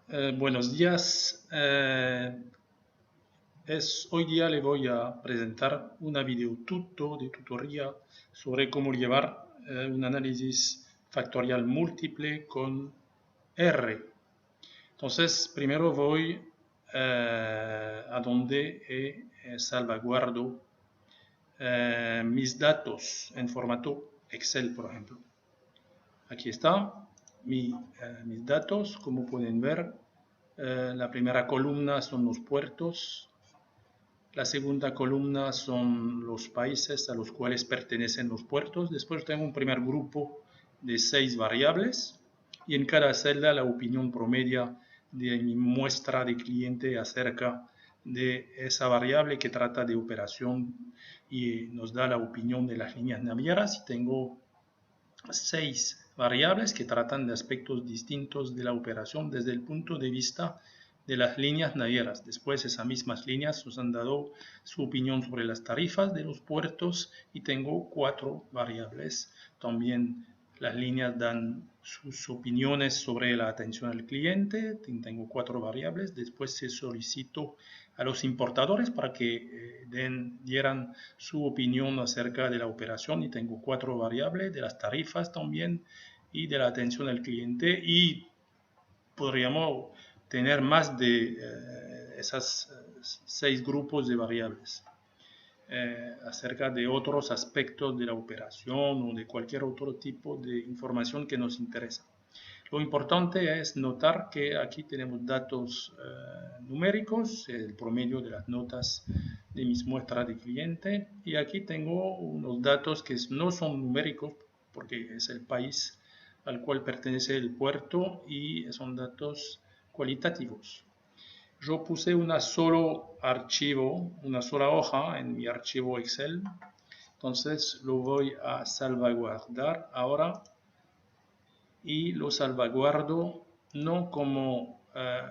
Buenos días. Hoy día le voy a presentar una video de tutoría sobre cómo llevar un análisis factorial múltiple con R. Entonces, primero voy a donde salvaguardo mis datos en formato Excel, por ejemplo. Aquí está mis datos, como pueden ver. La primera columna son los puertos, la segunda columna son los países a los cuales pertenecen los puertos. Después tengo un primer grupo de 6 variables y en cada celda la opinión promedia de mi muestra de cliente acerca de esa variable que trata de operación y nos da la opinión de las líneas navieras. Y tengo 6 variables que tratan de aspectos distintos de la operación desde el punto de vista de las líneas navieras. Después esas mismas líneas nos han dado su opinión sobre las tarifas de los puertos y tengo 4 variables. También las líneas dan sus opiniones sobre la atención al cliente. Tengo 4 variables. Después se solicitó a los importadores para que dieran su opinión acerca de la operación y tengo 4 variables de las tarifas también y de la atención al cliente y podríamos tener más de esas 6 grupos de variables acerca de otros aspectos de la operación o de cualquier otro tipo de información que nos interesa. Lo importante es notar que aquí tenemos datos numéricos, el promedio de las notas de mis muestras de cliente, y aquí tengo unos datos que no son numéricos porque es el país al cual pertenece el puerto y son datos cualitativos. Yo puse una solo archivo, una sola hoja en mi archivo Excel, entonces lo voy a salvaguardar ahora y lo salvaguardo no como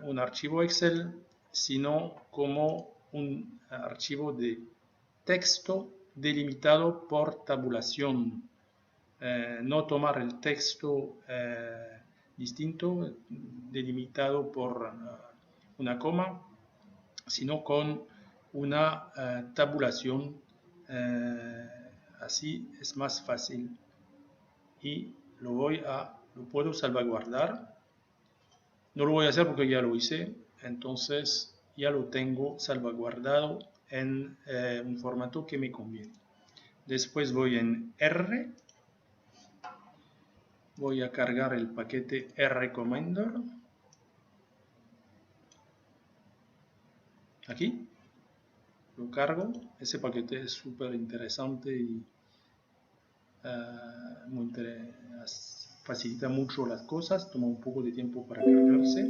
un archivo Excel, sino como un archivo de texto delimitado por tabulación. No tomar el texto distinto, delimitado por una coma, sino con una tabulación. Así es más fácil y lo puedo salvaguardar. No lo voy a hacer porque ya lo hice, entonces ya lo tengo salvaguardado en un formato que me conviene. Después voy en R, voy a cargar el paquete rCommander. Aquí lo cargo. Ese paquete es súper interesante y facilita mucho las cosas, toma un poco de tiempo para cargarse.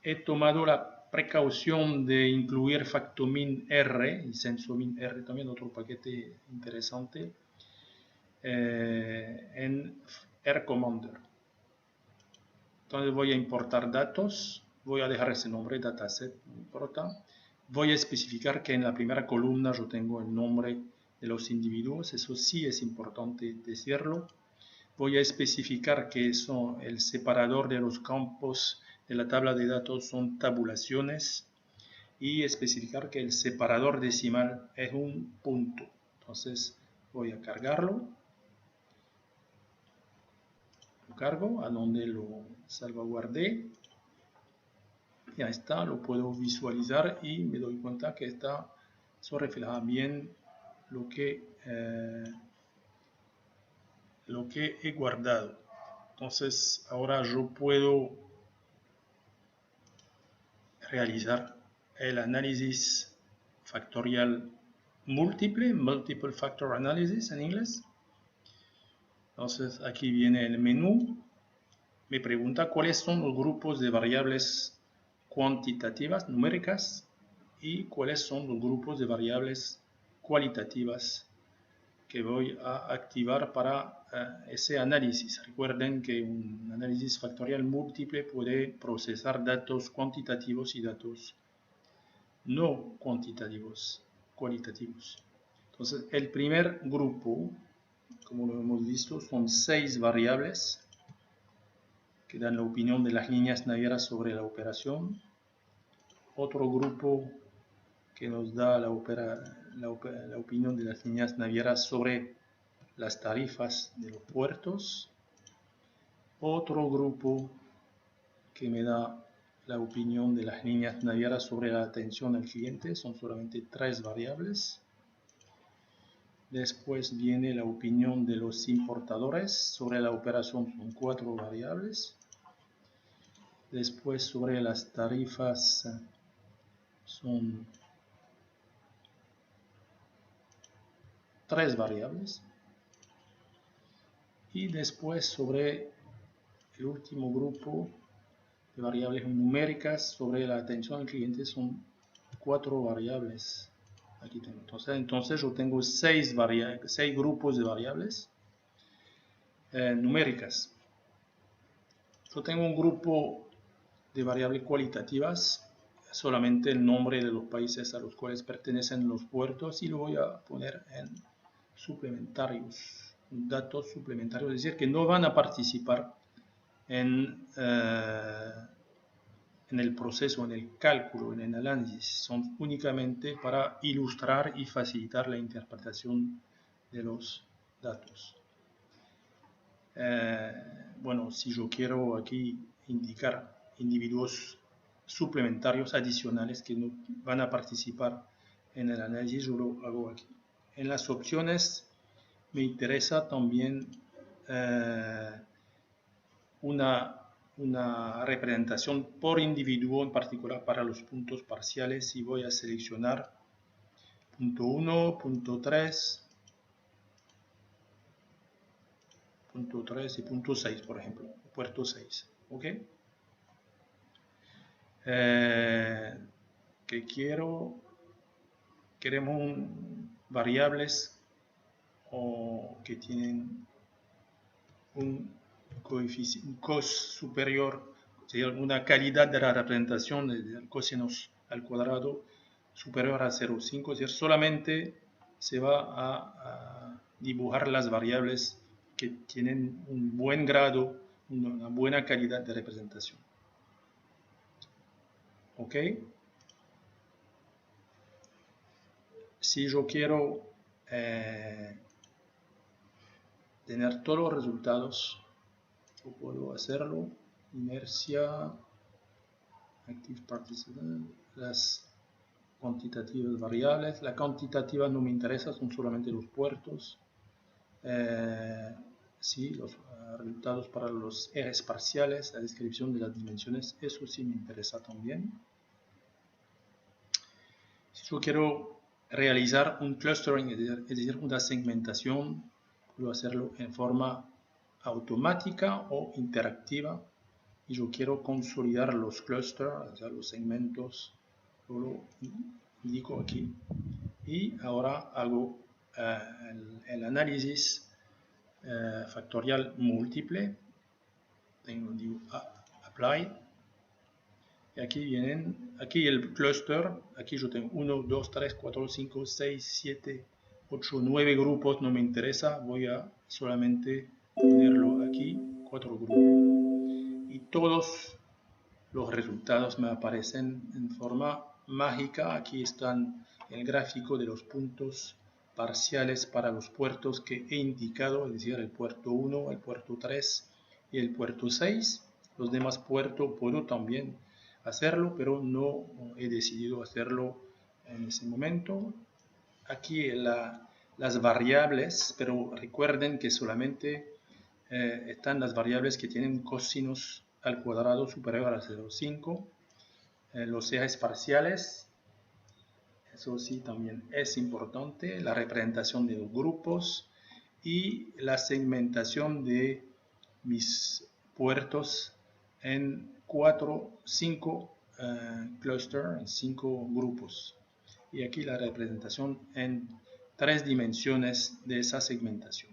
He tomado la precaución de incluir Factomin R y Sensomin R, también otro paquete interesante, en rCommander. Entonces voy a importar datos, voy a dejar ese nombre, dataset, no importa. Voy a especificar que en la primera columna yo tengo el nombre de los individuos, eso sí es importante decirlo. Voy a especificar que el separador de los campos de la tabla de datos son tabulaciones y especificar que el separador decimal es un punto. Entonces voy a cargarlo. Lo cargo a donde lo salvaguardé. Ya está, lo puedo visualizar y me doy cuenta que eso refleja bien lo que he guardado. Entonces ahora yo puedo realizar el análisis factorial múltiple, multiple factor analysis en inglés. Entonces aquí viene el menú, me pregunta cuáles son los grupos de variables cuantitativas, numéricas, y cuáles son los grupos de variables cualitativas que voy a activar para ese análisis. Recuerden que un análisis factorial múltiple puede procesar datos cuantitativos y datos no cuantitativos, cualitativos. Entonces, el primer grupo, como lo hemos visto, son 6 variables que dan la opinión de las líneas navieras sobre la operación. Otro grupo que nos da la opinión de las líneas navieras sobre las tarifas de los puertos. Otro grupo que me da la opinión de las líneas navieras sobre la atención al cliente. Son solamente 3 variables. Después viene la opinión de los importadores sobre la operación, son 4 variables. Después sobre las tarifas son 3 variables. Y después sobre el último grupo de variables numéricas sobre la atención al cliente son 4 variables. Aquí tengo. Entonces yo tengo 6 grupos de variables numéricas. Yo tengo un grupo de variables cualitativas, solamente el nombre de los países a los cuales pertenecen los puertos, y lo voy a poner en suplementarios, datos suplementarios, es decir, que no van a participar en el proceso, en el cálculo, en el análisis. Son únicamente para ilustrar y facilitar la interpretación de los datos. Bueno, si yo quiero aquí indicar individuos suplementarios adicionales que no van a participar en el análisis, yo lo hago aquí. En las opciones me interesa también una representación por individuo, en particular para los puntos parciales, y voy a seleccionar punto 1, punto 3, punto 3 y punto 6, por ejemplo, puerto 6. ¿Ok? Que queremos variables que tienen un cos superior, una calidad de la representación del cosinos al cuadrado superior a 0,5, es decir, solamente se va a dibujar las variables que tienen un buen grado, una buena calidad de representación. ¿Ok? Si yo quiero tener todos los resultados, yo puedo hacerlo. Inercia, active participant, las cuantitativas variables. La cuantitativa no me interesa, son solamente los puertos. Sí, los resultados para los ejes parciales, la descripción de las dimensiones, eso sí me interesa también. Si yo quiero realizar un clustering, es decir, una segmentación, puedo hacerlo en forma automática o interactiva, y yo quiero consolidar los clusters, o sea, los segmentos, yo lo indico aquí, y ahora hago el análisis factorial múltiple. Digo apply, y aquí el cluster, aquí yo tengo 1, 2, 3, 4, 5, 6, 7, 8, 9 grupos, no me interesa, voy a solamente ponerlo aquí, 4 grupos, y todos los resultados me aparecen en forma mágica. Aquí están el gráfico de los puntos parciales para los puertos que he indicado, es decir, el puerto 1, el puerto 3 y el puerto 6. Los demás puertos puedo también hacerlo, pero no he decidido hacerlo en ese momento. Aquí las variables, pero recuerden que solamente están las variables que tienen cosinos al cuadrado superior a 0,5. Los ejes parciales, eso sí también es importante, la representación de los grupos y la segmentación de mis puertos en 5 clusters, en 5 grupos. Y aquí la representación en 3 dimensiones de esa segmentación.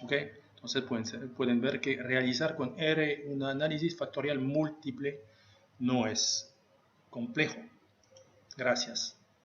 ¿Ok? Entonces pueden ver que realizar con R un análisis factorial múltiple no es complejo. Gracias.